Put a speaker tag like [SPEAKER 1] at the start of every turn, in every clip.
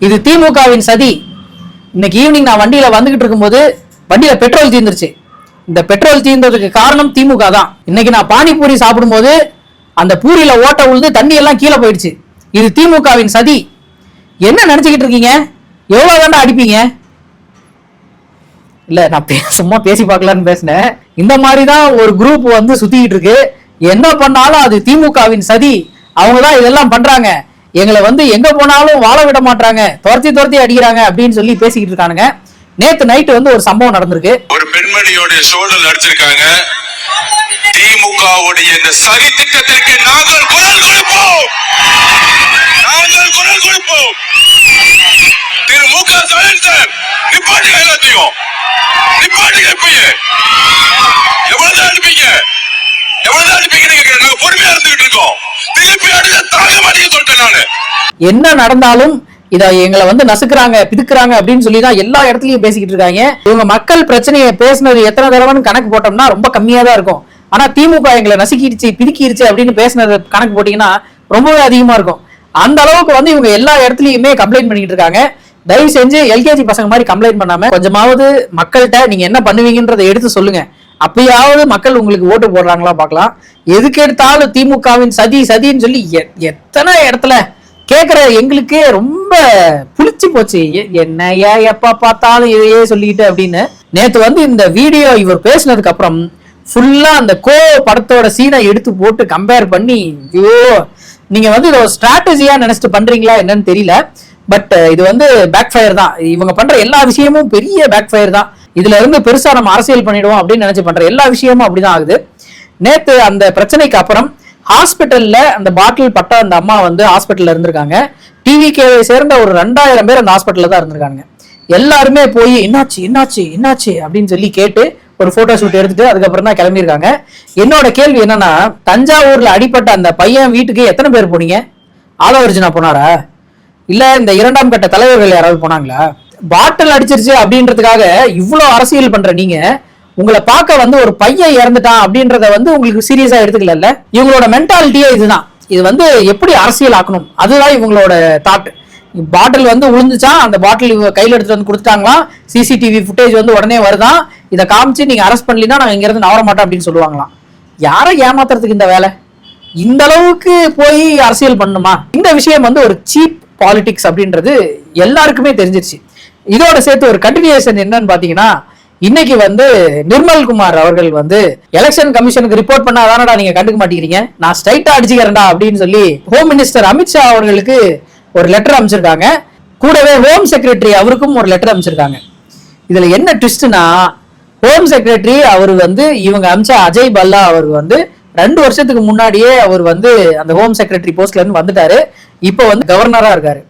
[SPEAKER 1] இது திமுகவின் சதி. இன்னைக்கு ஈவினிங் நான் வண்டியில வந்துகிட்டு இருக்கும்போது வண்டியில பெட்ரோல் தீர்ந்துருச்சு. இந்த பெட்ரோல் தீர்ந்ததுக்கு காரணம் திமுக தான். இன்னைக்கு நான் பானிபூரி சாப்பிடும்போது அந்த பூரியில ஓட்ட விழுந்து தண்ணி எல்லாம் கீழே போயிடுச்சு. இது திமுகவின் சதி. என்ன நினைச்சுக்கிட்டு இருக்கீங்க? எவ்வளவு தாண்டா அடிப்பீங்க? இல்ல நான் சும்மா பேசி பார்க்கலான்னு பேசினேன். இந்த மாதிரிதான் ஒரு குரூப் வந்து சுத்திக்கிட்டு இருக்கு. என்ன பண்ணாலும் அது திமுகவின் சதி. அவங்கதான் இதெல்லாம் பண்றாங்க. எங்களை வந்து எங்க போனாலும் வாழ விட மாட்டாங்க, துரத்தி அடிக்கிறாங்க அப்படின்னு சொல்லி பேசிக்கிட்டு இருக்கானுங்க. நேத்து நைட்டு வந்து ஒரு சம்பவம் நடந்திருக்கு.
[SPEAKER 2] ஒரு பெண்மணியோட சோழல் அடிச்சிருக்காங்க. திமுகவுடைய இந்த சதி திட்டத்திற்கு நாங்கள் குரல் கொடுப்போம். திரு மு க ஸ்டாலின் சார் நிப்பாட்டுங்க, எல்லாத்தையும் நிப்பாட்டுங்க. இப்பயே எவ்வளவுதான் அனுப்பிங்க நாங்க பொறுமையா இருந்துகிட்டு இருக்கோம். திருப்பி அடிச்ச தாங்க மாட்டீங்க சொல்லிட்டேன் நானு.
[SPEAKER 1] என்ன நடந்தாலும் இத எங்களை வந்து நசுக்குறாங்க, பிதுக்குறாங்க அப்படின்னு சொல்லி தான் எல்லா இடத்துலயும் பேசிக்கிட்டு இருக்காங்க. இவங்க மக்கள் பிரச்சனையை பேசினது எத்தனை தடவைன்னு கணக்கு போட்டோம்னா ரொம்ப கம்மியா தான் இருக்கும். ஆனா திமுக எங்களை நசுக்கிடுச்சு, பிதுக்கிடுச்சு அப்படின்னு பேசினது கணக்கு போட்டீங்கன்னா ரொம்பவே அதிகமா இருக்கும். அந்த அளவுக்கு வந்து இவங்க எல்லா இடத்துலயுமே கம்ப்ளைண்ட் பண்ணிட்டு இருக்காங்க. தயவு செஞ்சு எல்கேஜி பசங்க மாதிரி கம்ப்ளைண்ட் பண்ணாம கொஞ்சமாவது மக்கள்கிட்ட நீங்க என்ன பண்ணுவீங்கன்றதை எடுத்து சொல்லுங்க. அப்பயாவது மக்கள் உங்களுக்கு ஓட்டு போடுறாங்களா பார்க்கலாம். எதுக்கு எடுத்தாலும் திமுகவின் சதின்னு சொல்லி எத்தனை இடத்துல கேட்கிற எங்களுக்கு ரொம்ப புளிச்சு போச்சு. என்னையா எப்ப பார்த்தாலும் இதையே சொல்லிக்கிட்டு அப்படின்னு. நேத்து வந்து இந்த வீடியோ இவர் பேசினதுக்கு அப்புறம் ஃபுல்லா அந்த கோ படத்தோட சீனை எடுத்து போட்டு கம்பேர் பண்ணி, ஐயோ நீங்க வந்து இதை ஒரு ஸ்ட்ராட்டஜியா நினைச்சிட்டு பண்றீங்களா என்னன்னு தெரியல. பட் இது வந்து பேக் ஃபயர் தான். இவங்க பண்ற எல்லா விஷயமும் பெரிய பேக் ஃபயர் தான். இதுல இருந்து பெருசா நம்ம அரசியல் பண்ணிடுவோம் அப்படின்னு நினைச்சு பண்ற எல்லா விஷயமும் அப்படிதான் ஆகுது. நேத்து அந்த பிரச்சனைக்கு அப்புறம் ஹாஸ்பிட்டல்ல அந்த பாட்டில் பட்ட அந்த அம்மா வந்து ஹாஸ்பிட்டல்ல இருந்திருக்காங்க. டிவிகேவை சேர்ந்த ஒரு 2000 பேர் அந்த ஹாஸ்பிட்டல்ல தான் இருந்திருக்காங்க. எல்லாருமே போய் என்னாச்சு அப்படின்னு சொல்லி கேட்டு ஒரு போட்டோ ஷூட் எடுத்துட்டு அதுக்கப்புறம் தான் கிளம்பியிருக்காங்க. என்னோட கேள்வி என்னன்னா, தஞ்சாவூர்ல அடிப்பட்ட அந்த பையன் வீட்டுக்கு எத்தனை பேர் போனீங்க? ஆலோர்ஜுனா போனாரா? இல்ல இந்த 2ஆம் கட்ட தலைவர்கள் யாராவது போனாங்களா? பாட்டில் அடிச்சிருச்சு அப்படின்றதுக்காக இவ்வளவு அரசியல் பண்ற நீங்க உங்களை பார்க்க வந்து ஒரு பையன் இறந்துட்டான் அப்படின்றத வந்து உங்களுக்கு சீரியஸா எடுத்துக்கல. இவங்களோட மென்டாலிட்டியே இதுதான். இது வந்து எப்படி அரசியல் ஆக்கணும் அதுதான் இவங்களோட தாட். பாட்டில் வந்து விழுந்துச்சா, அந்த பாட்டில் இவங்க கையில எடுத்துட்டு வந்து கொடுத்துட்டாங்களா, சிசிடிவி ஃபுட்டேஜ் வந்து உடனே வருதான், இதை காமிச்சு நீங்க அரெஸ்ட் பண்ணலன்னா நாங்க இங்க இருந்து நவர மாட்டோம் அப்படின்னு சொல்லுவாங்களாம். யாரை ஏமாத்துறதுக்கு இந்த வேலை? இந்த அளவுக்கு போய் அரசியல் பண்ணுமா? இந்த விஷயம் வந்து ஒரு சீப் பாலிடிக்ஸ் அப்படின்றது எல்லாருக்குமே தெரிஞ்சிருச்சு. இதோட சேர்த்து ஒரு கண்டினியூஷன் என்னன்னு பாத்தீங்கன்னா, இன்னைக்கு வந்து நிர்மல்குமார் அவர்கள் வந்து எலெக்ஷன் கமிஷனுக்கு ரிப்போர்ட் பண்ணாதானடா நீங்க கண்டுக்க மாட்டேங்கிறீங்க, நான் ஸ்ட்ரைட்டா அடிச்சுக்கிறேன்டா அப்படின்னு சொல்லி ஹோம் மினிஸ்டர் அமித்ஷா அவர்களுக்கு ஒரு லெட்டர் அமைச்சிருக்காங்க. கூடவே ஹோம் செக்ரட்டரி அவருக்கும் ஒரு லெட்டர் அமைச்சிருக்காங்க. இதுல என்ன ட்விஸ்ட்னா, ஹோம் செக்ரட்டரி அவர் வந்து இவங்க அமைச்ச அஜய் பல்லா அவர் வந்து 2 வருஷத்துக்கு முன்னாடியே அவர் வந்து அந்த ஹோம் செக்ரட்டரி போஸ்ட்ல இருந்து வந்துட்டாரு. இப்போ வந்து கவர்னரா இருக்காரு.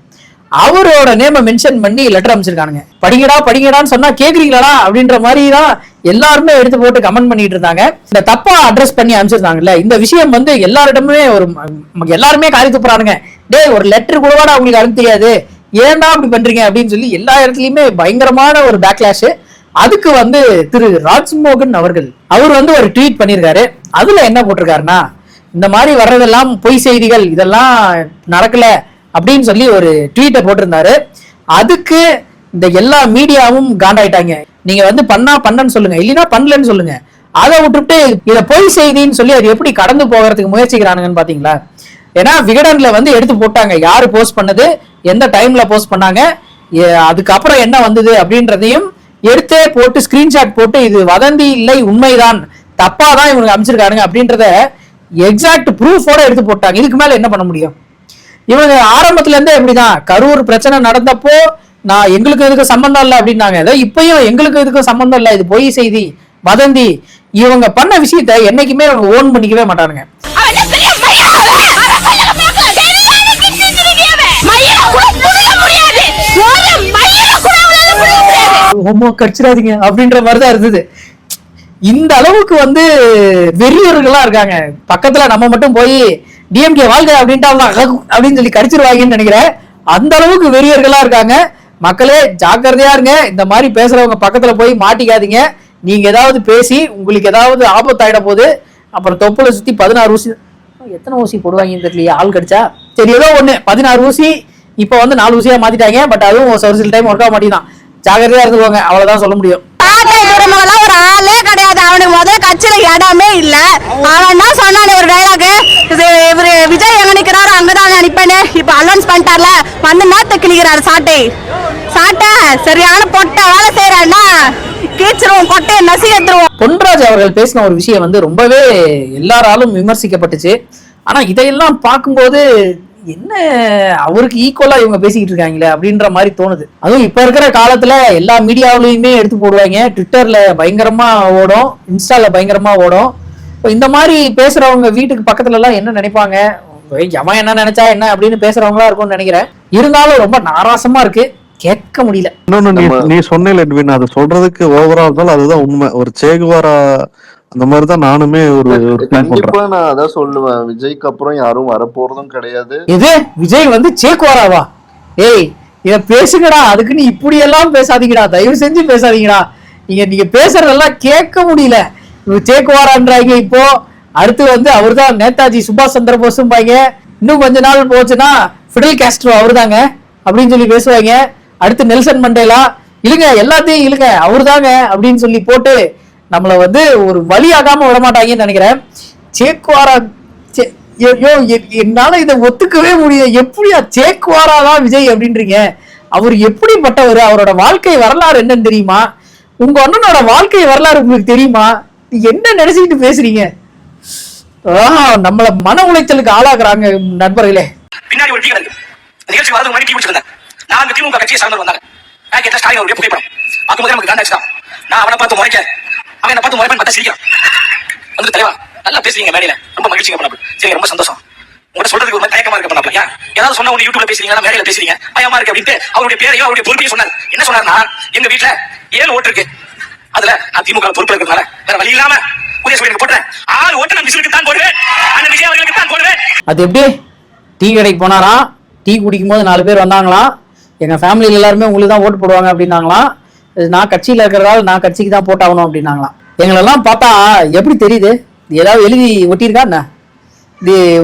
[SPEAKER 1] அவரோட நேம மென்ஷன் பண்ணி லெட்டர் அமைச்சிருக்கானுங்க. படிங்கடான்னு சொன்னா கேக்குறீங்களா அப்படின்ற மாதிரி தான் எல்லாருமே எடுத்து போட்டு கமெண்ட் பண்ணிட்டு இருந்தாங்க. இந்த தப்பா அட்ரஸ் பண்ணி அமைச்சிருந்தாங்கல்ல, இந்த விஷயம் வந்து எல்லாரிடமே எல்லாருமே காரி துப்புறானுங்க. டேய் ஒரு லெட்டர் கூடவாடா அவங்களுக்கு அனுப்ப தெரியாது, ஏன்டா அப்படி பண்றீங்க அப்படின்னு சொல்லி எல்லா இடத்துலயுமே பயங்கரமான ஒரு பேக்லாஷ். அதுக்கு வந்து திரு ராஜ்மோகன் அவர்கள் அவர் வந்து ஒரு ட்வீட் பண்ணியிருக்காரு. அதுல என்ன போட்டிருக்காருன்னா, இந்த மாதிரி வர்றதெல்லாம் பொய் செய்திகள், இதெல்லாம் நடக்கல அப்படின்னு சொல்லி ஒரு ட்வீட்டை போட்டிருந்தாரு. அதுக்கு இந்த எல்லா மீடியாவும் காண்டாயிட்டாங்க. நீங்க வந்து பண்ணன்னு சொல்லுங்க, இல்லைன்னா பண்ணலன்னு சொல்லுங்க, அதை விட்டுட்டு இதை பொய் செய்தின்னு சொல்லி அது எப்படி கடந்து போகிறதுக்கு முயற்சிக்கிறானுங்கன்னு பாத்தீங்களா? ஏன்னா விகடன்ல வந்து எடுத்து போட்டாங்க யாரு போஸ்ட் பண்ணது, எந்த டைம்ல போஸ்ட் பண்ணாங்க, அதுக்கப்புறம் என்ன வந்தது அப்படின்றதையும் எடுத்தே போட்டு ஸ்கிரீன்ஷாட் போட்டு இது வதந்தி இல்லை உண்மைதான், தப்பாதான் இவங்க அமைச்சிருக்காங்க அப்படின்றத எக்ஸாக்ட் ப்ரூஃபோட எடுத்து போட்டாங்க. இதுக்கு மேல என்ன பண்ண முடியும்? இவங்க ஆரம்பத்துல இருந்தே எப்படிதான், கரூர் பிரச்சனை நடந்தப்போ நான் எங்களுக்கு இதுக்கு சம்பந்தம் இல்லை அப்படின்னாங்க. இப்பயும் எங்களுக்கு இதுக்கு சம்பந்தம் இல்லை, இது பொய் செய்தி வதந்தி. இவங்க பண்ண விஷயத்த என்னைக்குமே அவங்க ஓன் பண்ணிக்கவே மாட்டானுங்க. கடிச்சிடாதீங்க அப்படின்ற மாதிரிதான் இருந்தது. இந்த அளவுக்கு வந்து வெறியர்களா இருக்காங்க. பக்கத்துல நம்ம மட்டும் போய் டிஎம்கே வாழ்க அப்படின்ட்டு அப்படின்னு சொல்லி கடிச்சிருவாங்கன்னு நினைக்கிறேன். அந்த அளவுக்கு வெறியர்களா இருக்காங்க. மக்களே ஜாக்கிரதையா இருங்க, இந்த மாதிரி பேசுறவங்க பக்கத்துல போய் மாட்டிக்காதீங்க. நீங்க ஏதாவது பேசி உங்களுக்கு ஏதாவது ஆபத்தாயிட போது அப்புறம் தொப்புல சுத்தி 16 ஊசி, எத்தனை ஊசி போடுவாங்கன்னு தெரியல, ஆள் கடிச்சா சரி ஏதோ ஒண்ணு 16 ஊசி இப்போ வந்து 4 ஊசியா மாத்திட்டாங்க. பட் அதுவும் ஒரு சில டைம் ஒர்க் ஆக மாட்டேங்குதான். ஜாகிரதையா இருந்துக்கோங்க, அவ்வளவுதான் சொல்ல முடியும்.
[SPEAKER 3] ஒரு ஆளே கிடையாது. அவனுக்கு முதல்ல கட்சியில இடமே இல்ல. அவன் தான் சொன்னானே ஒரு டைலாக், இவரு விஜய் எங்க நிக்கிறாரோ அங்கதான் நிப்பேன்னு. இப்ப அலௌன்ஸ் பண்ணிட்டார்ல, வந்து நாத்த கிளிக்கிறாரு சாட்டை சரியான பொட்ட வேலை செய்யறான்னா கீச்சிருவோம், கொட்டையை நசிகத்துருவோம்.
[SPEAKER 1] பொன்ராஜ் அவர்கள் பேசின ஒரு விஷயம் வந்து ரொம்பவே எல்லாராலும் விமர்சிக்கப்பட்டுச்சு. ஆனா இதையெல்லாம் பார்க்கும்போது என்ன அவருக்கு ஈக்குவலா இவங்க பேசிக்கிட்டு இருக்காங்களே அப்படின்ற மாதிரி தோணுது. அதுவும் இப்ப இருக்கிற காலத்துல எல்லா மீடியாவிலையுமே எடுத்து போடுவாங்க. ட்விட்டர்ல பயங்கரமா ஓடும், இன்ஸ்டால பயங்கரமா ஓடும். இந்த மாதிரி பேசுறவங்க வீட்டுக்கு பக்கத்துல எல்லாம் என்ன நினைப்பாங்க, எவன் என்ன நினைச்சா என்ன அப்படின்னு பேசுறவங்களா இருக்கும்னு நினைக்கிறேன். இருந்தாலும் ரொம்ப நாராசமா இருக்கு, கேட்க முடியல.
[SPEAKER 4] இன்னொன்னு நீ சொன்னேன் எட்வின், அது சொல்றதுக்கு ஓவரா இருந்தாலும் அதுதான் உண்மை. ஒரு சேகுவாரா அந்த மாதிரிதான் நானுமே ஒரு
[SPEAKER 5] கண்டிப்பா நான் அதான் சொல்லுவேன். விஜய்க்கு அப்புறம் யாரும் வரப்போறதும் கிடையாது.
[SPEAKER 1] இது விஜய் வந்து சேக்குவாராவா? ஏய் இத பேசுங்கடா, அதுக்குன்னு இப்படி எல்லாம் பேசாதீங்கடா, தயவு செஞ்சு பேசாதீங்கடா. நீங்க பேசுறதெல்லாம் கேட்க முடியல. சேக்குவாரான்றாங்க. இப்போ அடுத்து வந்து அவர் தான் நேதாஜி சுபாஷ் சந்திர போஸும் பாங்க. இன்னும் கொஞ்ச நாள் போச்சுன்னா ஃபிடல் காஸ்ட்ரோ அவரு தாங்க அப்படின்னு சொல்லி பேசுவாங்க. அடுத்து நெல்சன் மண்டேலா, இழுங்க எல்லாத்தையும் இழுங்க அவரு தாங்க அப்படின்னு சொல்லி போட்டு நம்மள வந்து ஒரு வழியாகாம விடமாட்டாங்கன்னு நினைக்கிறேன். சேக்குவாரா என்னால இதை ஒத்துக்கவே முடியும். எப்படியா சேக்குவாராதான் விஜய் அப்படின்றீங்க? அவர் எப்படிப்பட்டவர்? அவரோட வாழ்க்கை வரலாறு என்னன்னு தெரியுமா? உங்க அண்ணனோட வாழ்க்கை வரலாறு உங்களுக்கு தெரியுமா? என்ன நினைச்சுக்கிட்டு பேசுறீங்க? நம்மள மன உளைச்சலுக்கு ஆளாக்குறாங்க நண்பர்களே.
[SPEAKER 6] பின்னாடி ஒரு டீ கடை நிகழ்ச்சி வரது முன்னாடி டீ குடிச்சிருந்தேன். நான் அந்த திமுக கட்சியை சார்ந்தவர் வந்தாங்க. நான் கேட்ட ஸ்டாலின் அவருடைய புகைப்படம் பார்க்கும்போது நமக்கு காண்டாக்ட் தான். நான் அவனை பார்த்து முறைக்க, அவன் என்ன பார்த்து முறைப்பேன் பார்த்தா சிரிக்கிறான். வந்து தலைவா நல்லா பேசுறீங்க மேடையில, ரொம்ப மகிழ்ச்சிங்க பண்ணாப்பு. சரி ரொம்ப சந்தோஷம். உங்கள்கிட்ட சொல்றதுக்கு ஒரு மாதிரி தயக்கமா இருக்க பண்ணாப்ல. ஏன் ஏதாவது சொன்னா உங்க யூடியூப்ல பேசுறீங்க, மேடையில பேசுறீங்க, பயமா இருக்கு அப்படின்ட்டு அவருடைய பேரையும் அவருடைய பொறுப்பையும் சொன்னார். என்ன சொன்னார்னா, எங்க வீட்டுல 7 ஓட்டு இருக்கு, அதுல நான் திமுக பொறுப்பு இருக்கிறதுனால வேற வழி இல்லாம உதயசூரியனுக்கு போட்டேன். 6 ஓட்டு நான் விஜய்க்கு தான் போடுவேன், அந்த விஜய் அவர்களுக்கு தான் போடுவேன்.
[SPEAKER 1] அது எப்படி? டீ கடைக்கு போனாராம், டீ குடிக்கும் போது 4 பேர் வந்தாங்களாம். எங்க ஃபேமிலியில எல்லாருமே உங்களுக்கு தான் ஓட்டு போடுவாங்க அப்படின்னாங்களாம். நான் கட்சியில இருக்கிறதால நான் கட்சிக்கு தான் போட்டாகணும் அப்படின்னாங்களாம். எங்களெல்லாம் பார்த்தா எப்படி தெரியுது? ஏதாவது எழுதி ஒட்டியிருக்கா என்ன?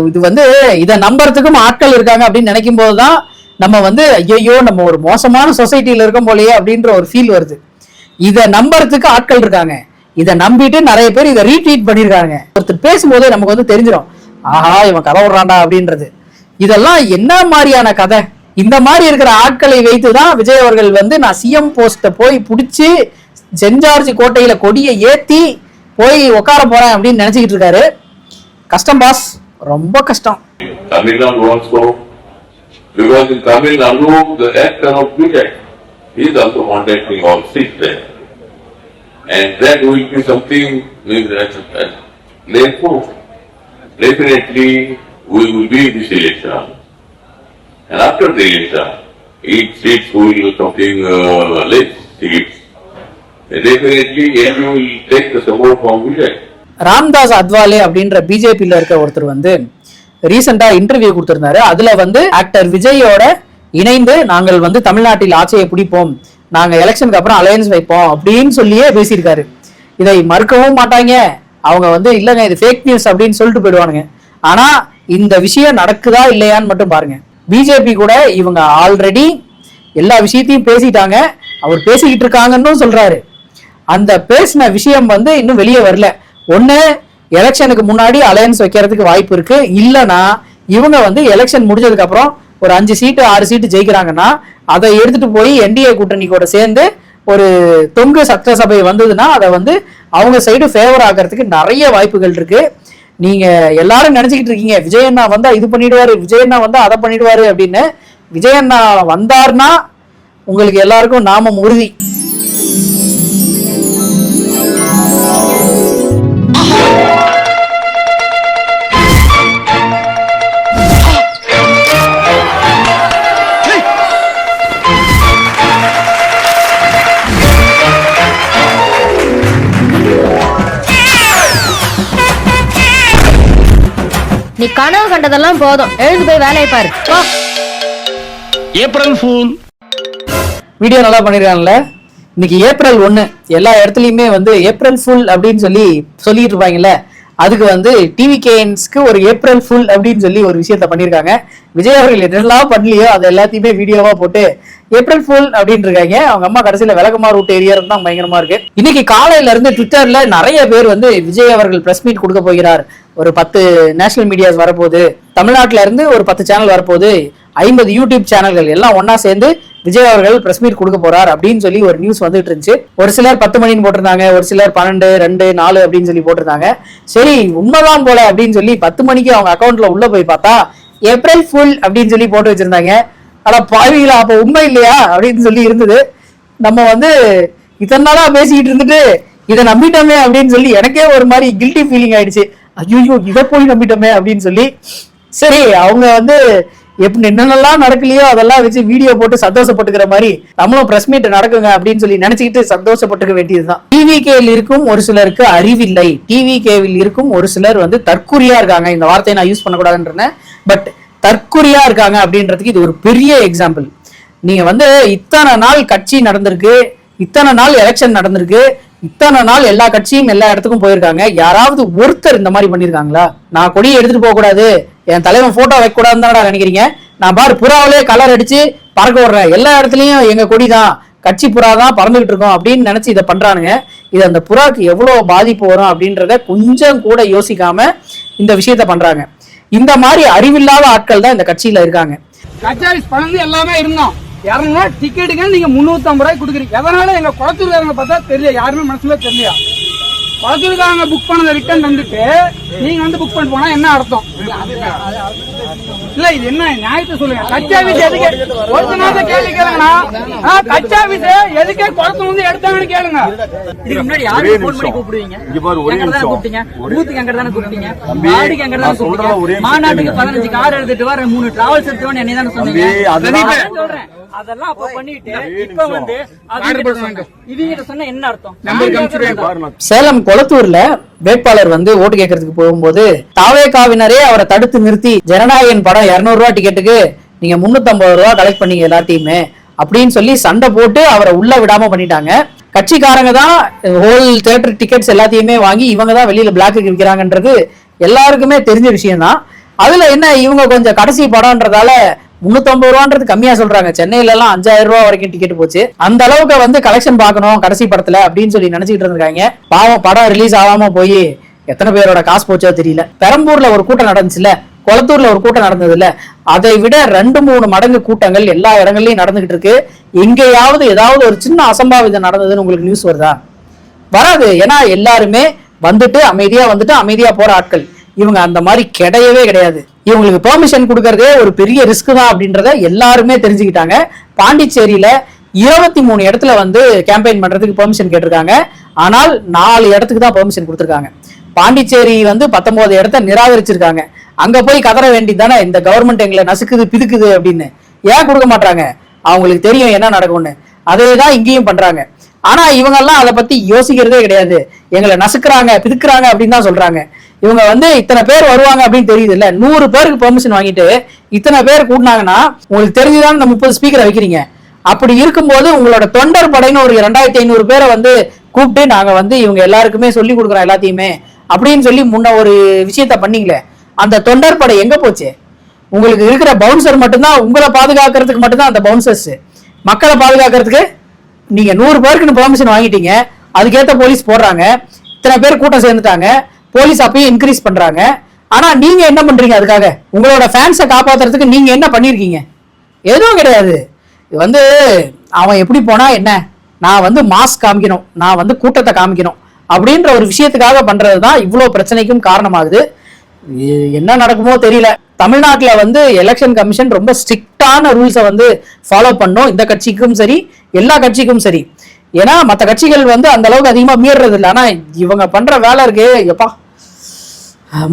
[SPEAKER 1] இது வந்து இதை நம்புறதுக்கும் ஆட்கள் இருக்காங்க அப்படின்னு நினைக்கும் போதுதான் நம்ம வந்து ஐயோ நம்ம ஒரு மோசமான சொசைட்டில இருக்கோம் போலயே அப்படின்ற ஒரு ஃபீல் வருது. இதை நம்புறதுக்கு ஆட்கள் இருக்காங்க. இதை நம்பிட்டு நிறைய பேர் இதை ரீட்வீட் பண்ணிருக்காங்க. ஒருத்தர் பேசும்போதே நமக்கு வந்து தெரிஞ்சிடும், ஆஹா இவன் கதை விடுறான்டா அப்படின்றது. இதெல்லாம் என்ன மாதிரியான கதை? இந்த மாதிரி இருக்கிற ஆட்களை வைத்துதான் விஜய் அவர்கள் வந்து நான் சிஎம் போஸ்ட போய் பிடிச்சி சென்ட் ஜார்ஜ் கோட்டையில கொடியை ஏத்தி போய் உட்கார போறேன் அப்படின்னு நினைச்சுக்கிட்டு இருக்காரு. கஷ்டம் பாஸ், ரொம்ப கஷ்டம்.
[SPEAKER 2] Tamil also, because in Tamil Nadu, the actor of Vijay, he is also contacting all seats there. And that will be something therefore, definitely we will be in this election. And after the election, each seat will something less seats. And definitely, you will take the support from Vijay.
[SPEAKER 1] Ramdas Athawale அப்படின்ற பிஜேபியில இருக்க ஒருத்தர் வந்து ரீசெண்டா interview கொடுத்திருந்தாரு. அதுல வந்து actor விஜயோட இணைந்து நாங்கள் வந்து தமிழ்நாட்டில் ஆட்சியை பிடிப்போம், நாங்க எலெக்ஷனுக்கு அப்புறம் அலையன்ஸ் வைப்போம் அப்படின்னு சொல்லியே பேசியிருக்காரு. இதை மறுக்கவும் மாட்டாங்க அவங்க. வந்து இல்லைங்க இது ஃபேக் நியூஸ் அப்படின்னு சொல்லிட்டு போயிடுவானுங்க. ஆனா இந்த விஷயம் நடக்குதா இல்லையான்னு மட்டும் பாருங்க. பிஜேபி கூட இவங்க ஆல்ரெடி எல்லா விஷயத்தையும் பேசிட்டாங்க, அவர் பேசிக்கிட்டு இருக்காங்கன்னு சொல்றாரு. அந்த பேசின விஷயம் வந்து இன்னும் வெளியே வரல. ஒண்ணு எலெக்ஷனுக்கு முன்னாடி அலையன்ஸ் வைக்கிறதுக்கு வாய்ப்பு இருக்கு, இல்லைன்னா இவங்க வந்து எலெக்ஷன் முடிஞ்சதுக்கு அப்புறம் ஒரு 5 சீட்டு 6 சீட்டு ஜெயிக்கிறாங்கன்னா அதை எடுத்துட்டு போய் என்டிஏ கூட்டணி கூட சேர்ந்து ஒரு தொங்கு சட்டசபை வந்ததுன்னா அதை வந்து அவங்க சைடு ஃபேவர் ஆகிறதுக்கு நிறைய வாய்ப்புகள் இருக்கு. நீங்க எல்லாரும் நினைச்சுக்கிட்டு இருக்கீங்க விஜயண்ணா வந்தா இது பண்ணிடுவாரு, விஜயண்ணா வந்தா அதை பண்ணிடுவாரு அப்படின்னு. விஜயண்ணா வந்தார்னா உங்களுக்கு எல்லாருக்கும் நாமம் உறுதி.
[SPEAKER 3] நீ கனவு கண்டதெல்லாம் போதும், எழுந்து போய் வேலையை பாரு.
[SPEAKER 7] ஏப்ரல் ஃபூல்
[SPEAKER 1] வீடியோ நல்லா பண்ணிருக்காங்கல்ல. இன்னைக்கு ஏப்ரல் 1 எல்லா இடத்துலயுமே வந்து ஏப்ரல் ஃபுல் அப்படின்னு சொல்லிட்டு இருப்பாங்கல்ல. அதுக்கு வந்து டிவிகேன்ஸ்க்கு ஒரு ஏப்ரல் ஃபுல் அப்படின்னு சொல்லி ஒரு விஷயத்த பண்ணியிருக்காங்க. விஜய் அவர்கள் என்னெல்லாம் பண்ணலையோ அது எல்லாத்தையுமே வீடியோவா போட்டு ஏப்ரல் ஃபுல் அப்படின்னு இருக்காங்க. அவங்க அம்மா கடைசியில விளக்கமா ரூட் ஏரியா தான் பயங்கரமா இருக்கு. இன்னைக்கு காலையில இருந்து ட்விட்டர்ல நிறைய பேர் வந்து விஜய் அவர்கள் பிரஸ் மீட் கொடுக்க போகிறார், ஒரு 10 நேஷனல் மீடியாஸ் வரப்போகுது, தமிழ்நாட்டில இருந்து ஒரு 10 சேனல் வரப்போகுது, 50 யூடியூப் சேனல்கள் எல்லாம் ஒன்னா சேர்ந்து விஜய் அவர்கள் பிரஸ் மீட் கொடுக்க போறார் அப்படின்னு சொல்லி ஒரு நியூஸ் வந்துட்டு இருந்துச்சு. ஒரு சிலர் 10 மணின்னு போட்டிருந்தாங்க, ஒரு சிலர் 12, 2, 4 அப்படின்னு சொல்லி போட்டிருந்தாங்க. சரி உண்மைதான் போல அப்படின்னு சொல்லி 10 மணிக்கு அவங்க அக்கௌண்ட்ல உள்ள போய் பார்த்தா ஏப்ரல் ஃபுல் அப்படின்னு சொல்லி போட்டு வச்சிருந்தாங்க. ஆனா பாவிகளா, அப்ப உண்மை இல்லையா அப்படின்னு சொல்லி இருந்தது. நம்ம வந்து இத்தனை நாளா பேசிக்கிட்டு இருந்துட்டு இதை நம்பிட்டோமே அப்படின்னு சொல்லி எனக்கே ஒரு மாதிரி கில்ட்டி ஃபீலிங் ஆயிடுச்சு. ஐயோ இதை போய் நம்பிட்டோமே அப்படின்னு சொல்லி. சரி அவங்க வந்து எப்படி என்னென்னலாம் நடக்கலையோ அதெல்லாம் வச்சு வீடியோ போட்டு சந்தோஷப்பட்டுக்கிற மாதிரி நம்மளும் பிரஸ் மீட் நடக்குங்க அப்படின்னு சொல்லி நினைச்சுக்கிட்டு சந்தோஷப்பட்டுக்க வேண்டியதுதான். டிவிகேவில் இருக்கும் ஒரு சிலருக்கு அறிவில்லை, டிவிகேவில் இருக்கும் ஒரு சிலர் வந்து தற்குறியா இருக்காங்க. இந்த வார்த்தையை நான் யூஸ் பண்ணக்கூடாதுன்றேன், பட் தற்குறியா இருக்காங்க அப்படின்றதுக்கு இது ஒரு பெரிய எக்ஸாம்பிள். நீங்க வந்து இத்தனை நாள் கட்சி நடந்திருக்கு, இத்தனை நாள் எலெக்ஷன் நடந்திருக்கு, இத்தனை நாள் எல்லா கட்சியும் எல்லா இடத்துக்கும் போயிருக்காங்க. யாராவது ஒருத்தர் இந்த மாதிரி பண்ணிருக்காங்களா? நான் கொடியை எடுத்துட்டு போக கூடாது, என் தலைவன் போட்டோ வைக்க கூடாதுன்னு தான் நினைக்கிறீங்க. நான் பாரு புறாவிலே கலர் அடிச்சு பறக்க விடுறேன், எல்லா இடத்துலயும் எங்க கொடி தான், கட்சி புறா தான் பறந்துகிட்டு இருக்கோம் அப்படின்னு நினைச்சு இதை பண்றானுங்க. இது அந்த புறாக்கு எவ்வளவு பாதிப்பு வரும் அப்படின்றத கொஞ்சம் கூட யோசிக்காம இந்த விஷயத்த பண்றாங்க. இந்த மாதிரி அறிவில்லாத ஆட்கள் தான் இந்த கட்சியில இருக்காங்க.
[SPEAKER 7] கட்சி பணந்து எல்லாமே இருந்தோம். யாருன்னா டிக்கெட்டுக்கு நீங்க 350 ரூபாய் கொடுக்குறீங்க. எதனால எங்க குளத்தூர்காரங்க பார்த்தா தெரியல, யாருமே மனசுல தெரியல. குளத்தூர்காரங்க புக் பண்ணதை ரிட்டர்ன் வந்துட்டு நீங்க வந்து புக் பண்ணி போனா என்ன அர்த்தம்? இல்ல இது என்ன நியாயத்தை சொல்லுங்க. கட்சி ஆபீஸ் எதுக்கு ஒரு நாள் கேள்வி கேளுங்கண்ணா, கட்சி ஆபீஸ் எதுக்கே குளத்துல வந்து எடுத்தாங்கன்னு கேளுங்க.
[SPEAKER 8] இதுக்கு முன்னாடி யாரும் போன் பண்ணி கூப்பிடுவீங்க? கூப்பிட்டீங்க பூத்துக்கு எங்க தானே கூப்பிட்டீங்க, மாடுக்கு எங்க தானே கூப்பிட்டீங்க, மாநாட்டுக்கு 15 கார் எடுத்துட்டு வர 3 டிராவல்ஸ் எடுத்துட்டு என்னை தானே சொன்னீங்க. சொல்றேன் அதெல்லாம் அப்ப பண்ணிட்டு இப்ப வந்து இவங்க சொன்ன என்ன அர்த்தம்?
[SPEAKER 1] சேலம் கொளத்தூர்ல வேட்பாளர் வந்து ஓட்டு கேட்கறதுக்கு போகும்போது தாவேகாவினரே அவரை தடுத்து நிறுத்தி ஜனநாயகன் படம் 200 ரூபாய் டிக்கெட்டுக்கு நீங்க 350 ரூபாய் கலெக்ட் பண்ணீங்க எல்லாத்தையுமே அப்படின்னு சொல்லி சண்டை போட்டு அவரை உள்ள விடாம பண்ணிட்டாங்க. கட்சிக்காரங்க தான் ஹோல் தியேட்டர் டிக்கெட்ஸ் எல்லாத்தையுமே வாங்கி இவங்க தான் வெளியில பிளாக்கு விற்கிறாங்கன்றது எல்லாருக்குமே தெரிஞ்ச விஷயம் தான். அதுல என்ன இவங்க கொஞ்சம் கடைசி படம்ன்றதால 350 ரூபான்றது கம்மியா சொல்றாங்க. சென்னையில எல்லாம் 5000 ரூபாய் வரைக்கும் டிக்கெட் போச்சு. அந்த அளவுக்கு வந்து கலெக்ஷன் பார்க்கணும் கடைசி படத்துல அப்படின்னு சொல்லி நினைச்சிட்டு இருந்திருக்காங்க. பாவம் படம் ரிலீஸ் ஆகாம போய் எத்தனை பேரோட காசு போச்சோ தெரியல. பெரம்பூர்ல ஒரு கூட்டம் நடந்துச்சுல, கொளத்தூர்ல ஒரு கூட்டம் நடந்தது இல்ல, அதை விட 2-3 மடங்கு கூட்டங்கள் எல்லா இடங்கள்லயும் நடந்துகிட்டு இருக்கு. எங்கேயாவது ஏதாவது ஒரு சின்ன அசம்பாவிதம் நடந்ததுன்னு உங்களுக்கு நியூஸ் வருதா? வராது. ஏன்னா எல்லாருமே வந்துட்டு அமைதியா போற ஆட்கள். இவங்க அந்த மாதிரி கிடையவே கிடையாது. இவங்களுக்கு பெர்மிஷன் கொடுக்கறதே ஒரு பெரிய ரிஸ்க் தான் அப்படின்றத எல்லாருமே தெரிஞ்சுக்கிட்டாங்க. பாண்டிச்சேரியில 23 இடத்துல வந்து கேம்பெயின் பண்றதுக்கு பெர்மிஷன் கேட்டிருக்காங்க. ஆனால் 4 இடத்துக்கு தான் பெர்மிஷன் கொடுத்திருக்காங்க. பாண்டிச்சேரி வந்து 19 இடத்த நிராகரிச்சிருக்காங்க. அங்க போய் கதற வேண்டியதானே இந்த கவர்மெண்ட் எங்களை நசுக்குது பிதுக்குது அப்படின்னு. ஏன் கொடுக்க மாட்டாங்க? அவங்களுக்கு தெரியும் என்ன நடக்கும்னு. அதேதான் இங்கேயும் பண்றாங்க. ஆனா இவங்க எல்லாம் அதை பத்தி யோசிக்கிறதே கிடையாது. எங்களை நசுக்குறாங்க பிதுக்குறாங்க அப்படின்னு தான் சொல்றாங்க. இவங்க வந்து இத்தனை பேர் வருவாங்க அப்படின்னு தெரியுது இல்ல, 100 பேருக்கு பெர்மிஷன் வாங்கிட்டு இத்தனை பேர் கூட்டினாங்கன்னா உங்களுக்கு தெரிஞ்சுதான் இந்த 30 ஸ்பீக்கரை வைக்கிறீங்க. அப்படி இருக்கும்போது உங்களோட தொண்டர் படைன்னு ஒரு 2500 பேரை வந்து கூப்பிட்டு நாங்க வந்து இவங்க எல்லாருக்குமே சொல்லி கொடுக்குறோம் எல்லாத்தையுமே அப்படின்னு சொல்லி முன்ன ஒரு விஷயத்த பண்ணீங்களே, அந்த தொண்டர் படை எங்க போச்சு? உங்களுக்கு இருக்கிற பவுன்சர் மட்டும்தான், உங்களை பாதுகாக்கிறதுக்கு மட்டும்தான் அந்த பவுன்சர்ஸ். மக்களை பாதுகாக்கிறதுக்கு நீங்க 100 பேருக்குன்னு பெர்மிஷன் வாங்கிட்டீங்க, அதுக்கேற்ற போலீஸ் போடுறாங்க, இத்தனை பேர் கூட்டம் சேர்ந்துட்டாங்க, போலீஸ் அப்பயும் இன்க்ரீஸ் பண்றாங்க. ஆனா நீங்க என்ன பண்றீங்க? அதுக்காக உங்களோட ஃபேன்ஸை காப்பாத்துறதுக்கு நீங்க என்ன பண்ணிருக்கீங்க? எதுவும் கிடையாது. இது வந்து அவன் எப்படி போனா என்ன, நான் வந்து மாஸ் காமிக்கணும், நான் வந்து கூட்டத்தை காமிக்கணும் அப்படின்ற ஒரு விஷயத்துக்காக பண்றதுதான் இவ்வளவு பிரச்சனைக்கும் காரணமாகுது. என்ன நடக்குமோ தெரியல. தமிழ்நாட்டுல வந்து எலெக்ஷன் கமிஷன் ரொம்ப ஸ்ட்ரிக்டான ரூல்ஸை வந்து ஃபாலோ பண்ணும், இந்த கட்சிக்கும் சரி எல்லா கட்சிக்கும் சரி. ஏன்னா மற்ற கட்சிகள் வந்து அந்த அளவுக்கு அதிகமா மீறது இல்லை. ஆனா இவங்க பண்ற வேலை இருக்கு எப்பா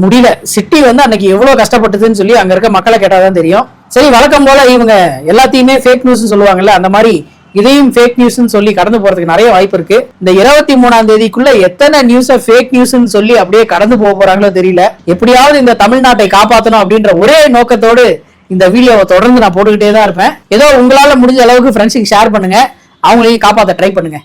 [SPEAKER 1] முடியல. சிட்டி வந்து அன்னைக்கு எவ்வளவு கஷ்டப்பட்டதுன்னு சொல்லி அங்க இருக்க மக்களை கேட்டாதான் தெரியும். சரி, வழக்கம் போல இவங்க எல்லாத்தையுமே ஃபேக் நியூஸ் சொல்லுவாங்கல்ல, அந்த மாதிரி இதையும் ஃபேக் நியூஸ்ன்னு சொல்லி கடந்து போறதுக்கு நிறைய வாய்ப்பு இருக்கு. இந்த 23ஆம் தேதிக்குள்ள எத்தனை நியூஸை ஃபேக் நியூஸ்ன்னு சொல்லி அப்படியே கடந்து போறாங்களோ தெரியல. எப்படியாவது இந்த தமிழ்நாட்டை காப்பாற்றணும் அப்படின்ற ஒரே நோக்கத்தோடு இந்த வீடியோவை தொடர்ந்து நான் போட்டுக்கிட்டே தான் இருப்பேன். ஏதோ உங்களால முடிஞ்ச அளவுக்கு ஃப்ரெண்ட்ஸுக்கு ஷேர் பண்ணுங்க, அவங்களையும் காப்பாற்ற ட்ரை பண்ணுங்க.